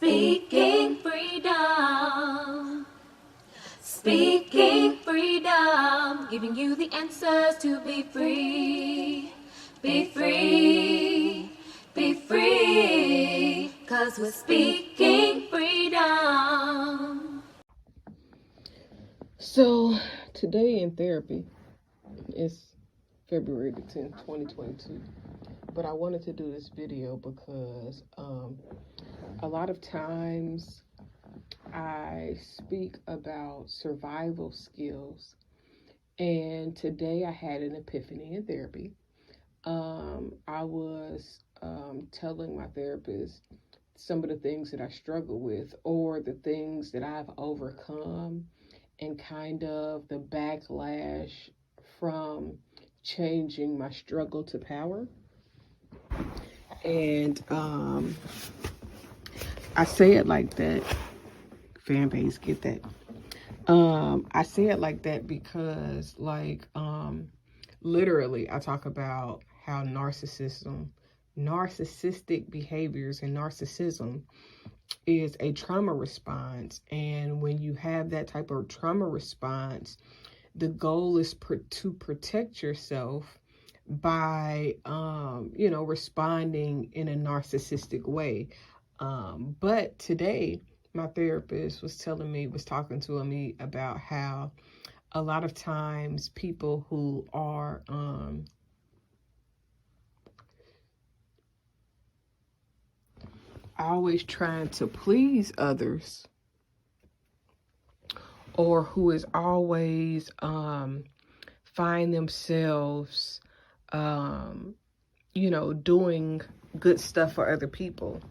Speaking freedom. Speaking freedom. Giving you the answers to be free. Be free. Be free. 'Cause we're speaking freedom. So today in therapy is February the 10th, 2022. But I wanted to do this video because a lot of times I speak about survival skills, and today I had an epiphany in therapy. I was telling my therapist some of the things that I struggle with, or the things that I've overcome, and kind of the backlash from changing my struggle to power. And I say it like that. Fan base, get that. I say it like that because, literally, I talk about how narcissistic behaviors and narcissism is a trauma response. And when you have that type of trauma response, the goal is to protect yourself by, responding in a narcissistic way. But today, my therapist was talking to me about how a lot of times people who are always trying to please others, or who is always find themselves doing good stuff for other people,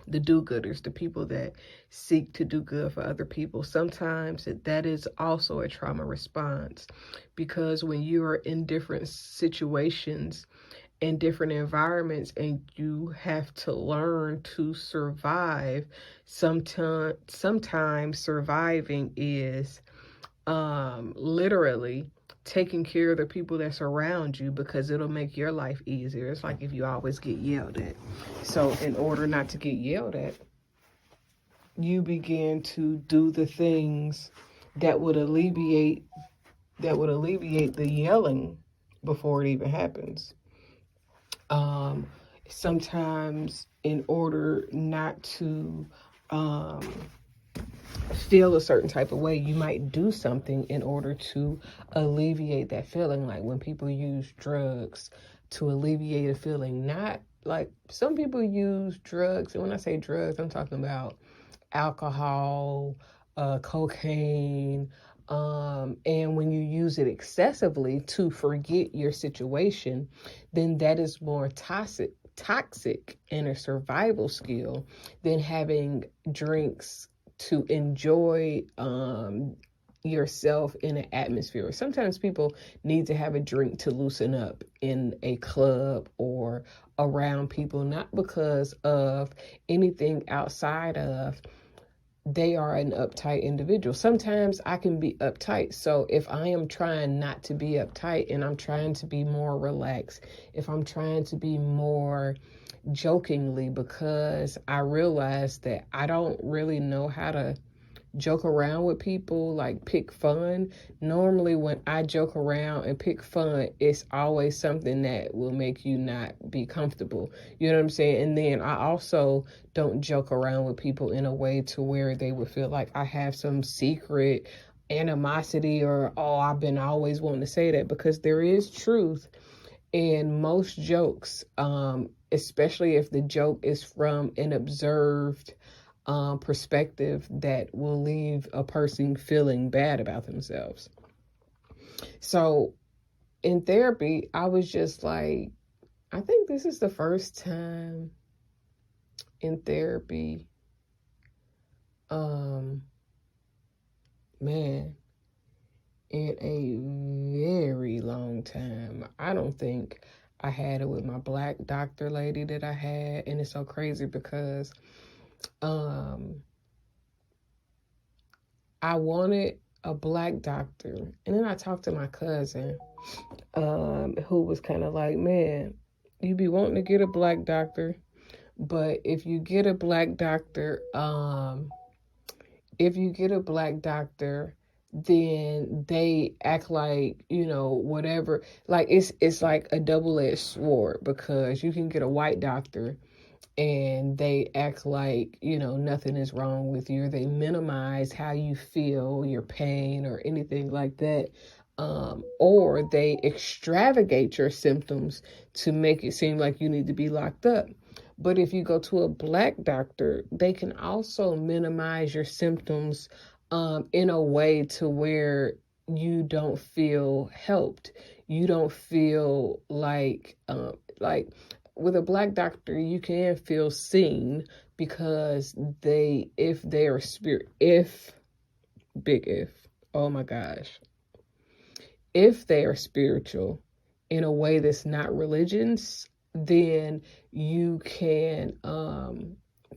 the do-gooders, the people that seek to do good for other people. Sometimes that is also a trauma response, because when you are in different situations and different environments and you have to learn to survive, sometimes surviving is literally taking care of the people that's around you, because it'll make your life easier. It's like if you always get yelled at. So in order not to get yelled at, you begin to do the things that would alleviate the yelling before it even happens. Sometimes in order not to feel a certain type of way, you might do something in order to alleviate that feeling. Like when people use drugs to alleviate a feeling, not like some people use drugs. And when I say drugs, I'm talking about alcohol, cocaine, and when you use it excessively to forget your situation, then that is more toxic and a survival skill than having drinks to enjoy yourself in an atmosphere. Sometimes people need to have a drink to loosen up in a club or around people, not because of anything outside of they are an uptight individual. Sometimes I can be uptight. So if I am trying not to be uptight and I'm trying to be more relaxed, if I'm trying to be more jokingly, because I realize that I don't really know how to joke around with people, like pick fun. Normally when I joke around and pick fun, it's always something that will make you not be comfortable. You know what I'm saying? And then I also don't joke around with people in a way to where they would feel like I have some secret animosity, or, oh, I've been always wanting to say that, because there is truth in most jokes, especially if the joke is from an observed perspective that will leave a person feeling bad about themselves. So in therapy, I was just like, I think this is the first time in therapy, in a very long time. I don't think I had it with my black doctor lady that I had. And it's so crazy because I wanted a black doctor. And then I talked to my cousin, who was kind of like, man, you be wanting to get a black doctor, But if you get a black doctor, then they act like, whatever. Like it's like a double-edged sword, because you can get a white doctor and they act like, nothing is wrong with you, or they minimize how you feel, your pain, or anything like that. Or they extravagate your symptoms to make it seem like you need to be locked up. But if you go to a black doctor, they can also minimize your symptoms in a way to where you don't feel helped. You don't feel like with a black doctor, you can feel seen, because if oh my gosh, if they are spiritual in a way that's not religious, then you can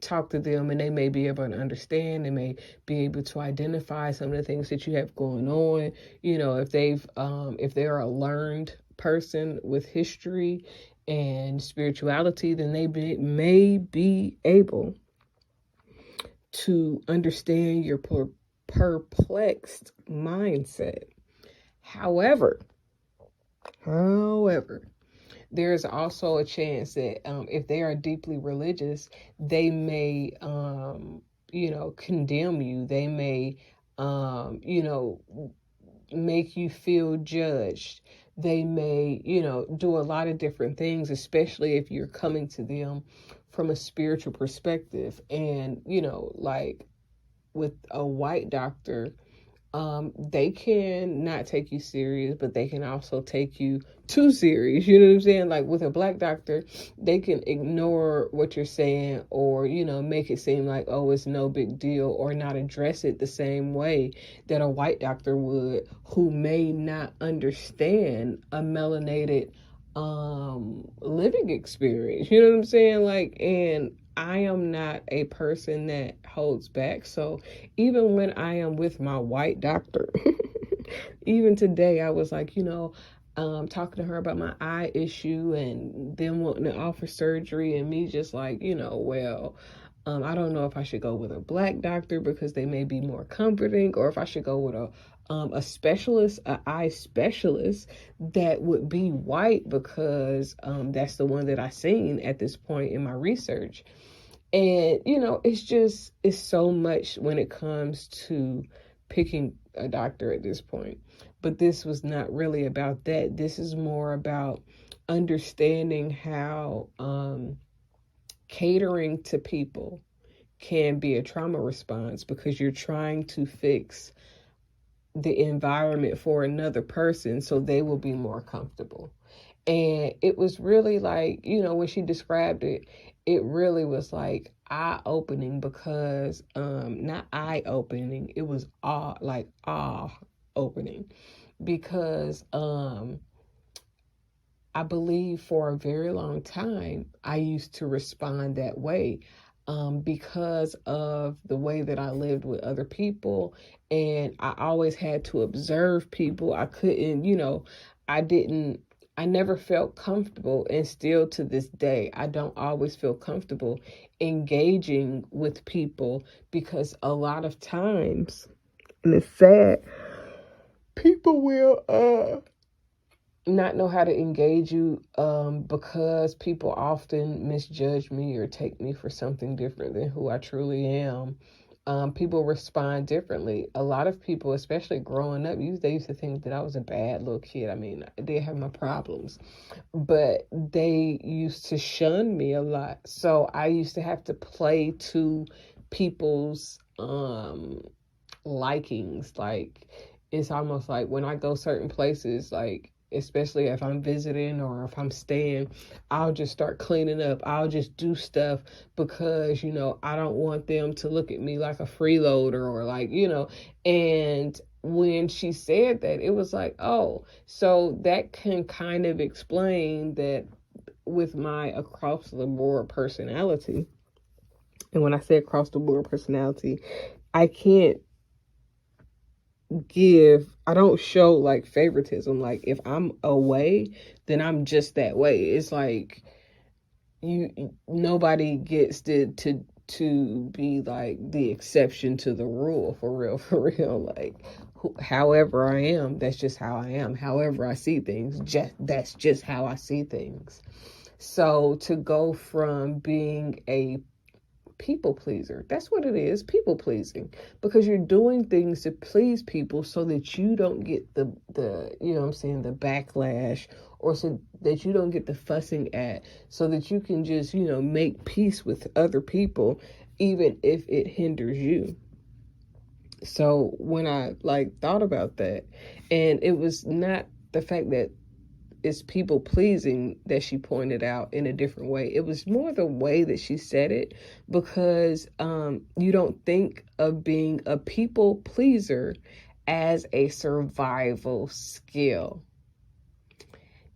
talk to them, and they may be able to understand. They may be able to identify some of the things that you have going on. If they're a learned person with history and spirituality, then they may be able to understand your perplexed mindset. However, there's also a chance that if they are deeply religious, they may, condemn you. They may, make you feel judged. They may, do a lot of different things, especially if you're coming to them from a spiritual perspective. And, like with a white doctor, they can not take you serious, but they can also take you too serious. You know what I'm saying? Like with a black doctor, they can ignore what you're saying, or, make it seem like, oh, it's no big deal, or not address it the same way that a white doctor would, who may not understand a melanated living experience. You know what I'm saying? Like, and I am not a person that holds back. So even when I am with my white doctor, even today, I was like, talking to her about my eye issue and them wanting to offer surgery, and me just like, I don't know if I should go with a black doctor because they may be more comforting, or if I should go with a specialist, an eye specialist that would be white, because that's the one that I seen at this point in my research. And, it's so much when it comes to picking a doctor at this point. But this was not really about that. This is more about understanding how catering to people can be a trauma response, because you're trying to fix the environment for another person so they will be more comfortable. And it was really like, when she described it, it really was like eye-opening, because not eye-opening, it was awe-opening, because I believe for a very long time I used to respond that way, because of the way that I lived with other people, and I always had to observe people. I couldn't, I never felt comfortable, and still to this day, I don't always feel comfortable engaging with people, because a lot of times, and it's sad, people will not know how to engage you, because people often misjudge me or take me for something different than who I truly am. People respond differently. A lot of people, especially growing up, they used to think that I was a bad little kid. I mean, I did have my problems, but they used to shun me a lot. So I used to have to play to people's likings. Like, it's almost like when I go certain places, like, especially if I'm visiting or if I'm staying, I'll just start cleaning up. I'll just do stuff because, I don't want them to look at me like a freeloader, or like, and when she said that, it was like, oh, so that can kind of explain that with my across the board personality. And when I say across the board personality, I don't show like favoritism. Like if I'm away, then I'm just that way. It's like, nobody gets to be like the exception to the rule, for real. Like, however I am, that's just how I am. However I see things, that's just how I see things. So to go from being a people pleaser, that's what it is, people pleasing, because you're doing things to please people so that you don't get the you know what I'm saying, the backlash, or so that you don't get the fussing at, so that you can just, you know, make peace with other people, even if it hinders you. So when I like thought about that, and it was not the fact that it's people pleasing that she pointed out in a different way. It was more the way that she said it, because you don't think of being a people pleaser as a survival skill.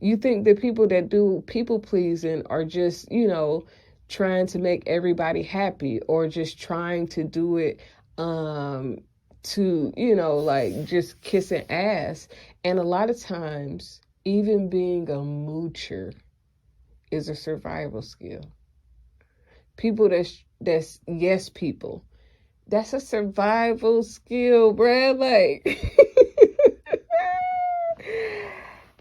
You think that people that do people pleasing are just, you know, trying to make everybody happy, or just trying to do it to, you know, like just kissing ass. And a lot of times, even being a moocher is a survival skill. People that's yes people, that's a survival skill, bruh. Like,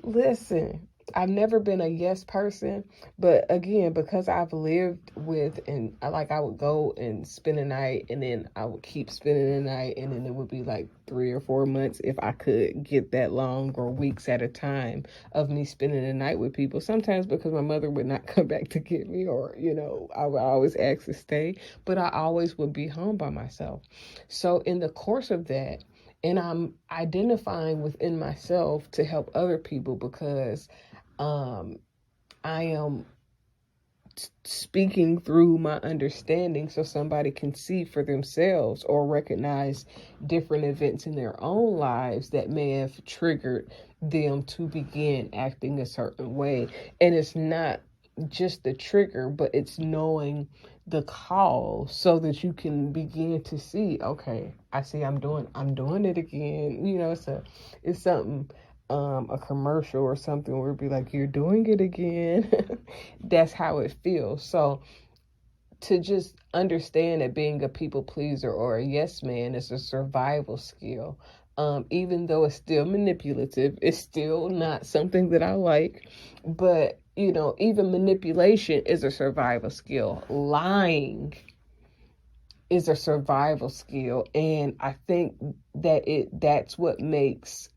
listen, I've never been a yes person, but again, because I've lived with, and I would go and spend a night, and then I would keep spending the night, and then it would be like 3 or 4 months if I could get that long, or weeks at a time of me spending the night with people. Sometimes because my mother would not come back to get me, or, you know, I would always ask to stay, but I always would be home by myself. So in the course of that, and I'm identifying within myself to help other people, because I am speaking through my understanding so somebody can see for themselves, or recognize different events in their own lives that may have triggered them to begin acting a certain way. And it's not just the trigger, but it's knowing the call, so that you can begin to see, okay, I see I'm doing it again. You know, it's something, a commercial or something where it'd be like, you're doing it again. That's how it feels. So to just understand that being a people pleaser or a yes man is a survival skill. Even though it's still manipulative, it's still not something that I like. But, you know, even manipulation is a survival skill. Lying is a survival skill. And I think that that's what makes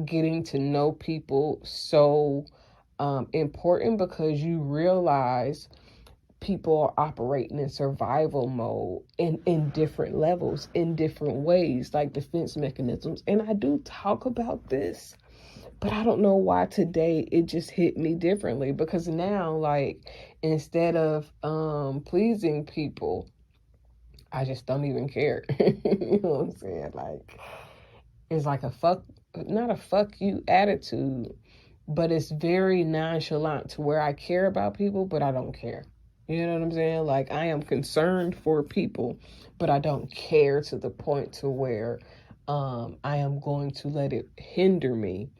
getting to know people so important, because you realize people are operating in survival mode in different levels, in different ways, like defense mechanisms. And I do talk about this, but I don't know why today it just hit me differently, because now, like, instead of pleasing people, I just don't even care. You know what I'm saying? Like, it's like not a fuck you attitude, but it's very nonchalant to where I care about people, but I don't care. You know what I'm saying? Like, I am concerned for people, but I don't care to the point to where I am going to let it hinder me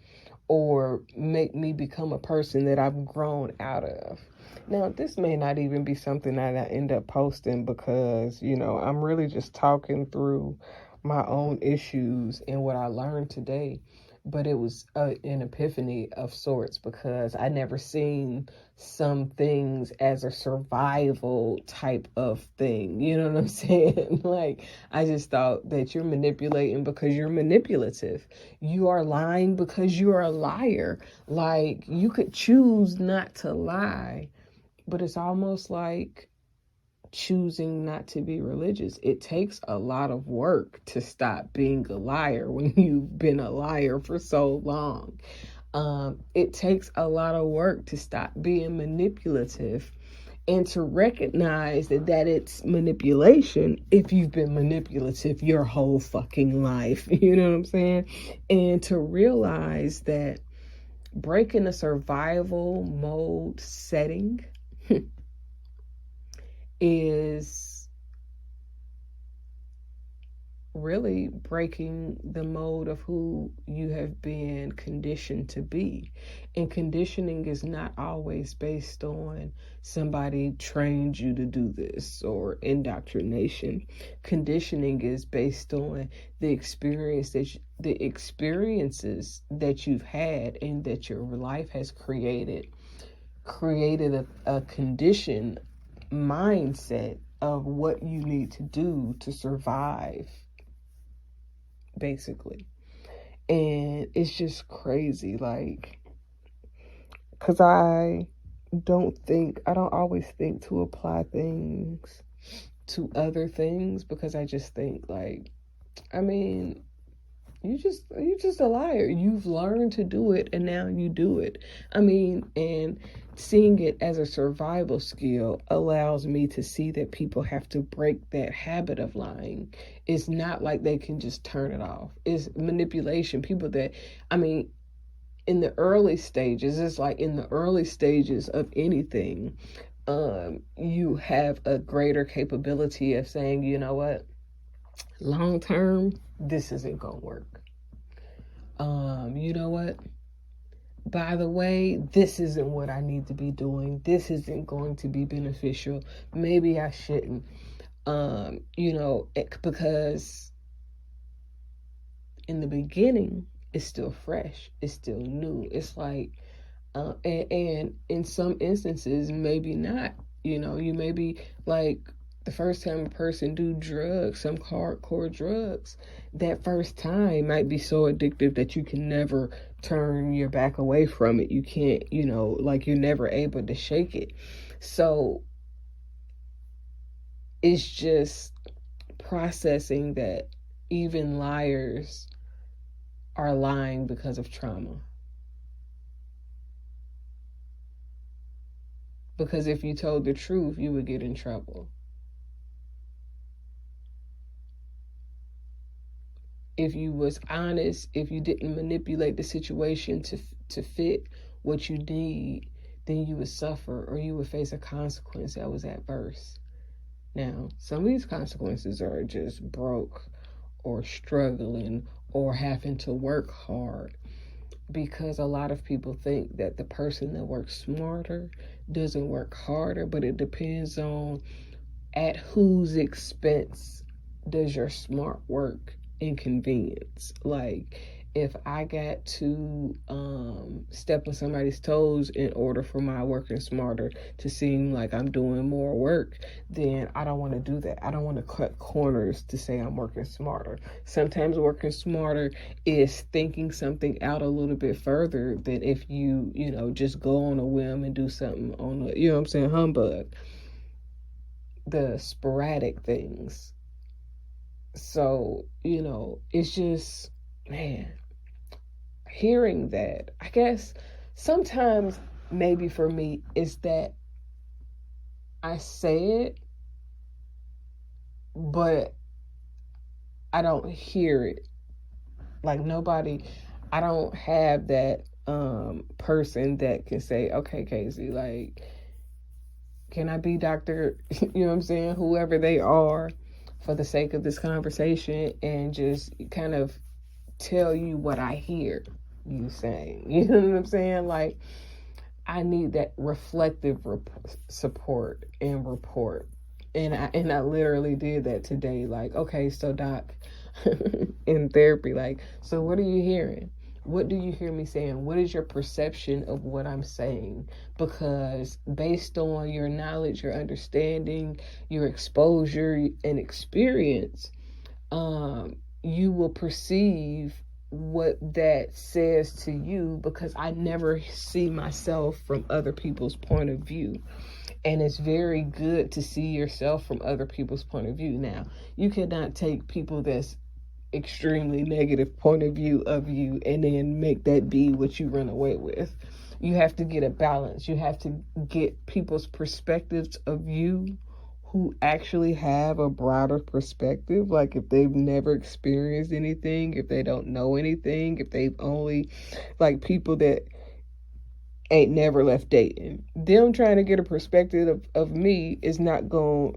or make me become a person that I've grown out of. Now, this may not even be something that I end up posting, because, you know, I'm really just talking through my own issues and what I learned today. But it was an epiphany of sorts, because I never seen some things as a survival type of thing. You know what I'm saying? Like, I just thought that you're manipulating because you're manipulative. You are lying because you are a liar. Like, you could choose not to lie, but it's almost like choosing not to be religious. It takes a lot of work to stop being a liar when you've been a liar for so long. It takes a lot of work to stop being manipulative, and to recognize that it's manipulation if you've been manipulative your whole fucking life. You know what I'm saying? And to realize that breaking a survival mode setting is really breaking the mold of who you have been conditioned to be. And conditioning is not always based on somebody trained you to do this or indoctrination. Conditioning is based on the experiences that you've had and that your life has created a conditioned mindset of what you need to do to survive, basically. And it's just crazy, like, because I don't always think to apply things to other things, because I just think, like, I mean, you're just a liar. You've learned to do it and now you do it. I mean, and seeing it as a survival skill allows me to see that people have to break that habit of lying. It's not like they can just turn it off. It's manipulation. People that, I mean, in the early stages, it's like in the early stages of anything, you have a greater capability of saying, you know what, long term, this isn't gonna work. You know what? By the way, this isn't what I need to be doing. This isn't going to be beneficial. Maybe I shouldn't. Because in the beginning, it's still fresh. It's still new. It's like, and in some instances, maybe not. You may be like, the first time a person do drugs, some hardcore drugs, that first time might be so addictive that you can never turn your back away from it. You can't, like, you're never able to shake it. So it's just processing that even liars are lying because of trauma. Because if you told the truth, you would get in trouble. If you was honest, if you didn't manipulate the situation to fit what you need, then you would suffer or you would face a consequence that was adverse. Now, some of these consequences are just broke or struggling or having to work hard, because a lot of people think that the person that works smarter doesn't work harder, but it depends on at whose expense does your smart work inconvenience. Like, if I got to step on somebody's toes in order for my working smarter to seem like I'm doing more work, then I don't want to do that. I don't want to cut corners to say I'm working smarter. Sometimes working smarter is thinking something out a little bit further than if you just go on a whim and do something on a, humbug. The sporadic things. So, it's just, man, hearing that, I guess sometimes maybe for me is that I say it, but I don't hear it. Like, I don't have that person that can say, okay, Casey, like, can I be Dr., whoever they are, for the sake of this conversation, and just kind of tell you what I hear you saying. You know what I'm saying? Like, I need that reflective support and report. And I literally did that today. Like, okay, so doc, in therapy, like, so what are you hearing? What do you hear me saying? What is your perception of what I'm saying? Because based on your knowledge, your understanding, your exposure and experience, you will perceive what that says to you, because I never see myself from other people's point of view. And it's very good to see yourself from other people's point of view. Now, you cannot take people that's extremely negative point of view of you and then make that be what you run away with. You have to get a balance. You have to get people's perspectives of you who actually have a broader perspective. Like, if they've never experienced anything, if they don't know anything, if they've only, like, people that ain't never left dating, them trying to get a perspective of me is not going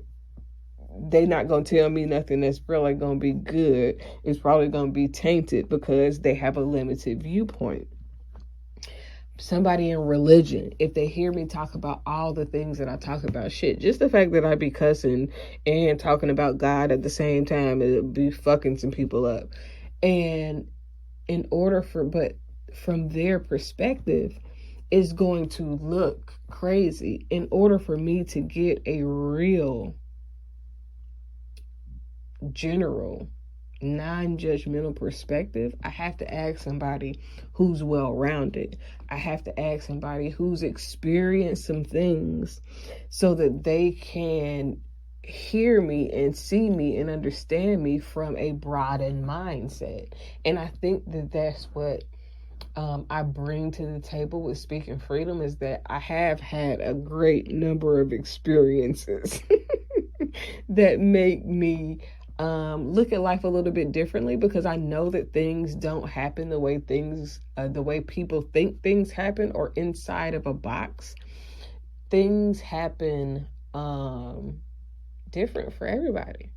they not going to tell me nothing that's really going to be good. It's probably going to be tainted because they have a limited viewpoint. Somebody in religion, if they hear me talk about all the things that I talk about, shit, just the fact that I be cussing and talking about God at the same time, it'll be fucking some people up. And but from their perspective, it's going to look crazy. In order for me to get a real, general, non-judgmental perspective, I have to ask somebody who's well-rounded. I have to ask somebody who's experienced some things so that they can hear me and see me and understand me from a broadened mindset. And I think that that's what I bring to the table with Speaking Freedom, is that I have had a great number of experiences that make me look at life a little bit differently, because I know that things don't happen the way people think things happen, or inside of a box. Things happen different for everybody.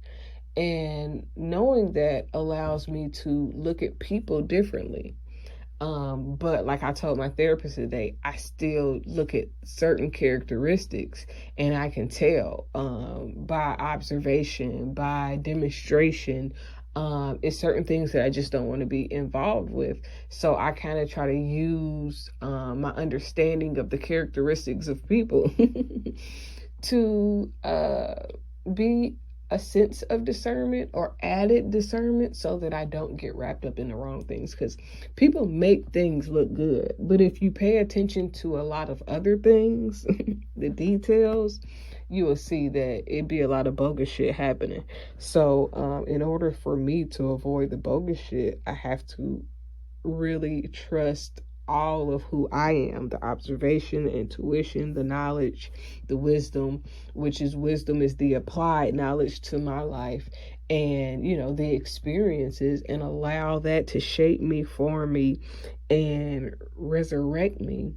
And knowing that allows me to look at people differently. But like I told my therapist today, I still look at certain characteristics, and I can tell by observation, by demonstration, it's certain things that I just don't want to be involved with. So I kind of try to use my understanding of the characteristics of people to be a sense of discernment, or added discernment, so that I don't get wrapped up in the wrong things. Because people make things look good, but if you pay attention to a lot of other things, the details, you will see that it'd be a lot of bogus shit happening. So in order for me to avoid the bogus shit, I have to really trust all of who I am: the observation, the intuition, the knowledge, the wisdom, wisdom is the applied knowledge to my life, and the experiences, and allow that to shape me, form me, and resurrect me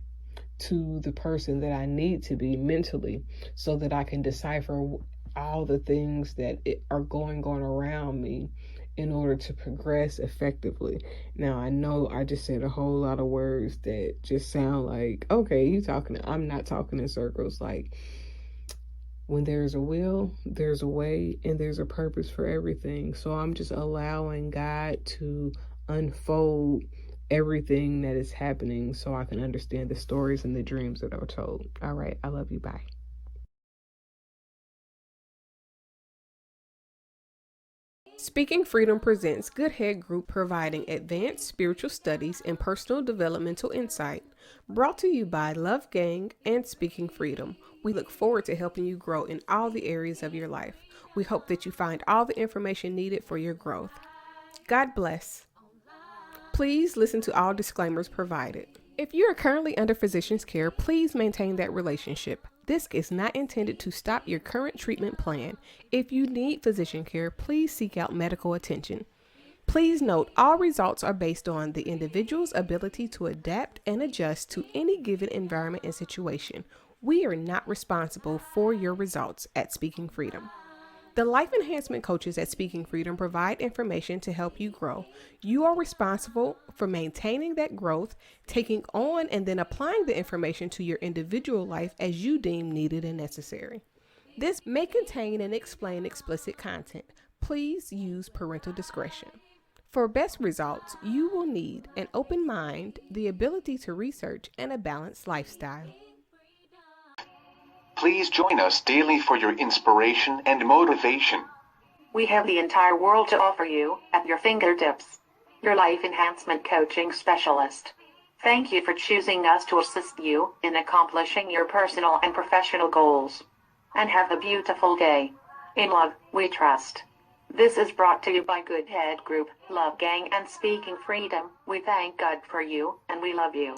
to the person that I need to be mentally, so that I can decipher all the things that are going on around me in order to progress effectively. Now, I know I just said a whole lot of words that just sound like, okay, I'm not talking in circles. Like, when there's a will, there's a way, and there's a purpose for everything. So I'm just allowing God to unfold everything that is happening so I can understand the stories and the dreams that are told. All right, I love you. Bye. Speaking Freedom presents Good Head Group, providing advanced spiritual studies and personal developmental insight. Brought to you by Love Gang and Speaking Freedom. We look forward to helping you grow in all the areas of your life. We hope that you find all the information needed for your growth. God bless. Please listen to all disclaimers provided. If you are currently under physician's care, please maintain that relationship. This is not intended to stop your current treatment plan. If you need physician care, please seek out medical attention. Please note, all results are based on the individual's ability to adapt and adjust to any given environment and situation. We are not responsible for your results at Speaking Freedom. The life enhancement coaches at Speaking Freedom provide information to help you grow. You are responsible for maintaining that growth, taking on and then applying the information to your individual life as you deem needed and necessary. This may contain and explain explicit content. Please use parental discretion. For best results, you will need an open mind, the ability to research, and a balanced lifestyle. Please join us daily for your inspiration and motivation. We have the entire world to offer you at your fingertips. Your life enhancement coaching specialist. Thank you for choosing us to assist you in accomplishing your personal and professional goals. And have a beautiful day. In love, we trust. This is brought to you by Good Head Group, Love Gang, and Speaking Freedom. We thank God for you, and we love you.